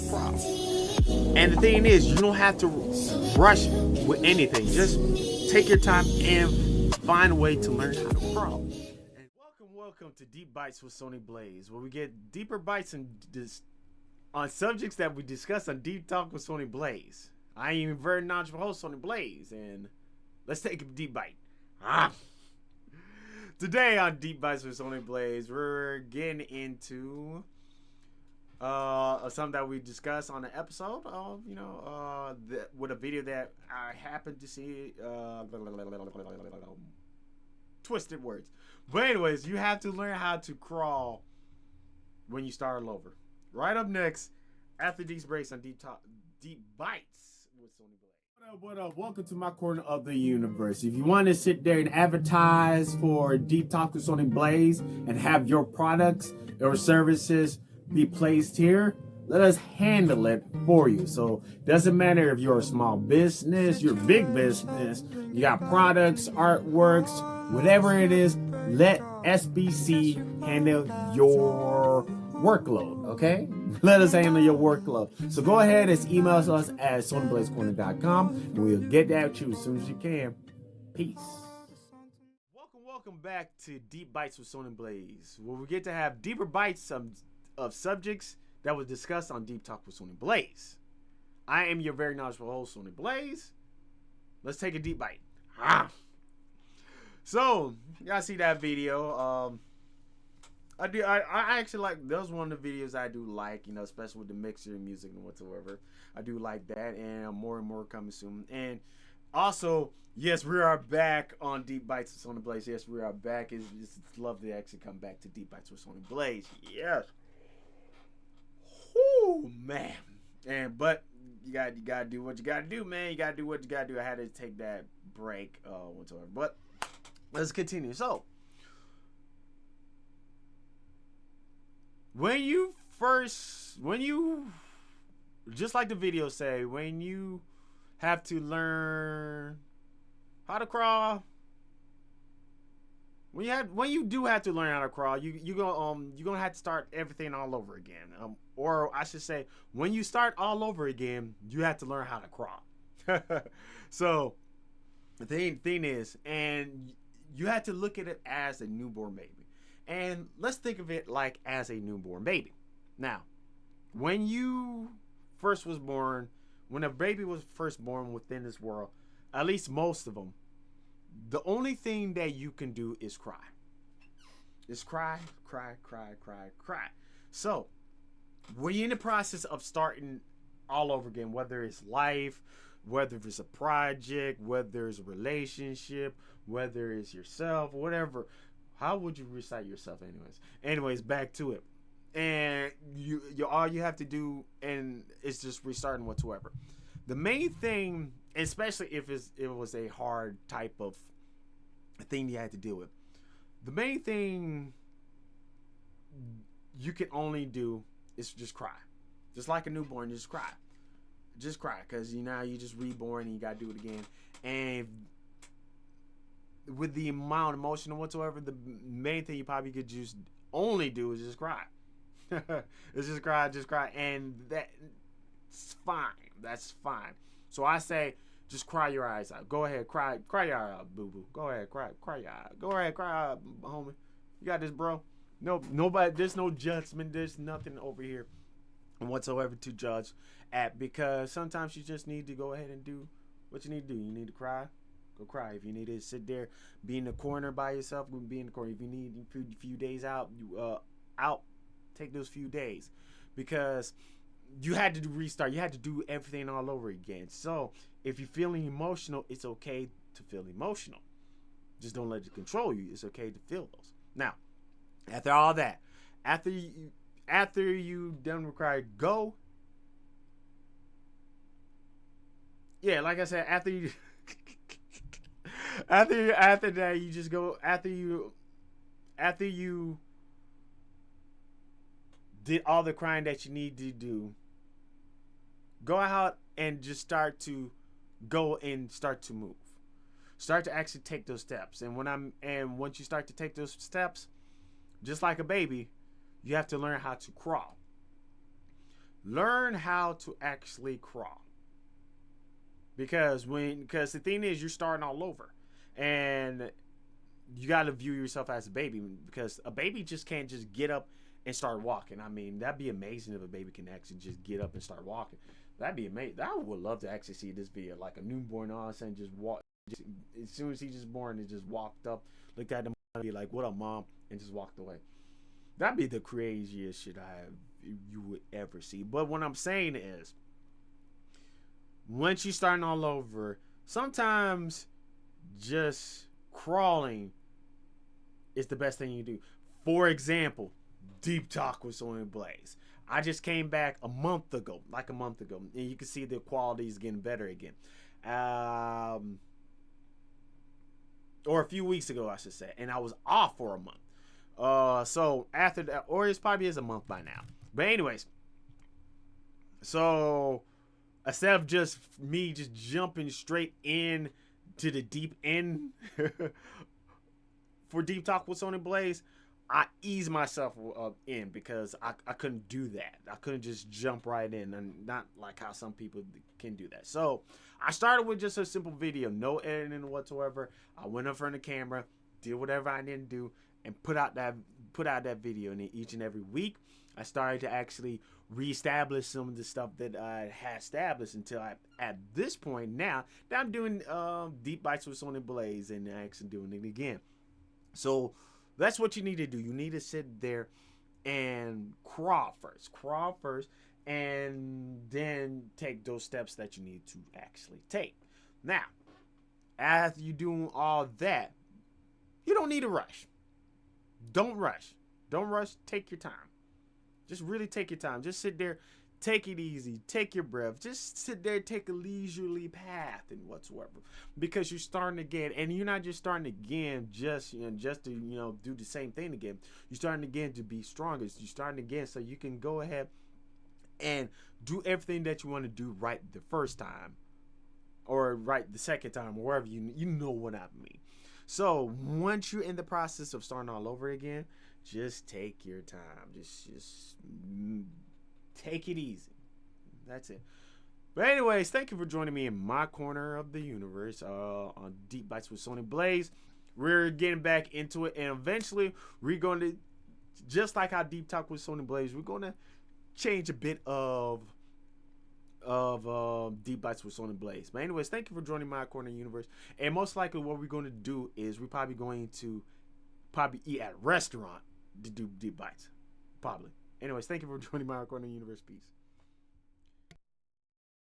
crawl. And the thing is, you don't have to rush with anything. Just take your time and find a way to learn how to crawl. And welcome to Deep Bites with Sony Blaze, where we get deeper bites on subjects that we discuss on Deep Talk with Sony Blaze. I am your very knowledgeable host, Sony Blaze, and let's take a deep bite. Today on Deep Bites with Sony Blaze, we're getting into something that we discussed on the episode of, with a video that I happened to see. Twisted words. But anyways, you have to learn how to crawl when you start all over. Right up next, after these breaks on Deep Bites with Sony Blaze. What up? Welcome to my corner of the universe. If you want to sit there and advertise for Deep Talk with Sony Blaze and have your products or services be placed here, let us handle it for you. So doesn't matter if you're a small business, you're a big business, you got products, artworks, whatever it is, let SBC handle your workload, okay? Let us handle your workload. So go ahead and email us at sonyblazecorner.com and we'll get that to you as soon as you can. Peace. Welcome back to Deep Bites with Sony Blaze, where we get to have deeper bites of subjects that was discussed on Deep Talk with Sony Blaze. I am your very knowledgeable host, Sony Blaze. Let's take a deep bite. So, you guys see that video. I actually like, that was one of the videos I do like, especially with the mixer and music and whatsoever. I do like that, and more and more coming soon. And also, yes, we are back on Deep Bites with Sony Blaze. Yes, we are back. It's lovely to actually come back to Deep Bites with Sony Blaze. Yes. Whoo, man. But you gotta do what you gotta do, man. You gotta do what you gotta do. I had to take that break, whatsoever. But let's continue. So, when you just like the video say, when you have to learn how to crawl, when you do have to learn how to crawl, you're gonna have to start everything all over again. Or I should say, when you start all over again, you have to learn how to crawl. So the thing is, and you have to look at it as a newborn baby. And let's think of it like as a newborn baby. Now, when you first was born, when a baby was first born within this world, at least most of them, the only thing that you can do is cry. Just cry, cry, cry, cry, cry. So, when you're in the process of starting all over again, whether it's life, whether it's a project, whether it's a relationship, whether it's yourself, whatever, how would you recite yourself anyways, back to it. And you all you have to do, and it's just restarting whatsoever. The main thing, especially if it was a hard type of thing you had to deal with, the main thing you can only do is just cry. Just like a newborn, just cry. Just cry, because you just reborn and you gotta do it again. And with the amount of emotion or whatsoever, the main thing you probably could just only do is just cry. It's just cry, and that's fine. That's fine. So I say, just cry your eyes out. Go ahead, cry your eye out, boo boo. Go ahead, cry your eye out. Go ahead, cry out, homie. You got this, bro. No, nobody. There's no judgment. There's nothing over here whatsoever to judge at, because sometimes you just need to go ahead and do what you need to do. You need to cry. Go cry. If you need to sit there, be in the corner by yourself, be in the corner. If you need a few days out, take those few days, because you had to restart. You had to do everything all over again. So if you're feeling emotional, it's okay to feel emotional. Just don't let it control you. It's okay to feel those. Now, after all that, after you done with cry, go. Yeah, like I said, after you. After that, you just go, after you did all the crying that you need to do, go out and just start to go and start to move. Start to actually take those steps. And once you start to take those steps, just like a baby, you have to learn how to crawl. learn how to actually crawl. Because the thing is, you're starting all over, and you got to view yourself as a baby, because a baby just can't just get up and start walking. I mean, that'd be amazing if a baby can actually just get up and start walking. That'd be amazing. I would love to actually see this video, like a newborn all of a sudden just walk. Just, as soon as he just born, it just walked up, looked at him, and be like, "What up, mom?" and just walked away. That'd be the craziest shit you would ever see. But what I'm saying is, once you starting all over, sometimes just crawling is the best thing you do. For example, Deep Talk with Sony Blaze. I just came back a month ago, and you can see the quality is getting better again. Or a few weeks ago, I should say, and I was off for a month. So after that, or it's probably is a month by now. But anyways, so instead of just me just jumping straight in to the deep end for Deep Talk with Sony Blaze, I eased myself in, because I couldn't do that. I couldn't just jump right in, and not like how some people can do that. So I started with just a simple video, no editing whatsoever. I went up front of the camera, did whatever I didn't do, and put out that video. And then each and every week, I started to actually reestablish some of the stuff that I had established, until at this point now that I'm doing Deep Bites with Sony Blaze, and actually doing it again. So that's what you need to do. You need to sit there and crawl first, and then take those steps that you need to actually take. Now, after you doing all that, you don't need to rush. Don't rush. Take your time. Just really take your time. Just sit there, take it easy, take your breath. Just sit there, take a leisurely path and whatsoever, because you're starting again, and you're not just starting again just to do the same thing again. You're starting again to be stronger. You're starting again so you can go ahead and do everything that you want to do right the first time, or right the second time, or wherever you know what I mean. So once you're in the process of starting all over again, just take your time. Just take it easy. That's it. But anyways, thank you for joining me in my corner of the universe on Deep Bites with Sony Blaze. We're getting back into it, and eventually we're going to, just like how Deep Talk with Sony Blaze, we're going to change a bit of Deep Bites with Sony Blaze. But anyways, thank you for joining my corner of the universe. And most likely what we're going to do is we're probably going to eat at a restaurant to do Deep Bites. Probably. Anyways, thank you for joining my corner of the universe. Peace.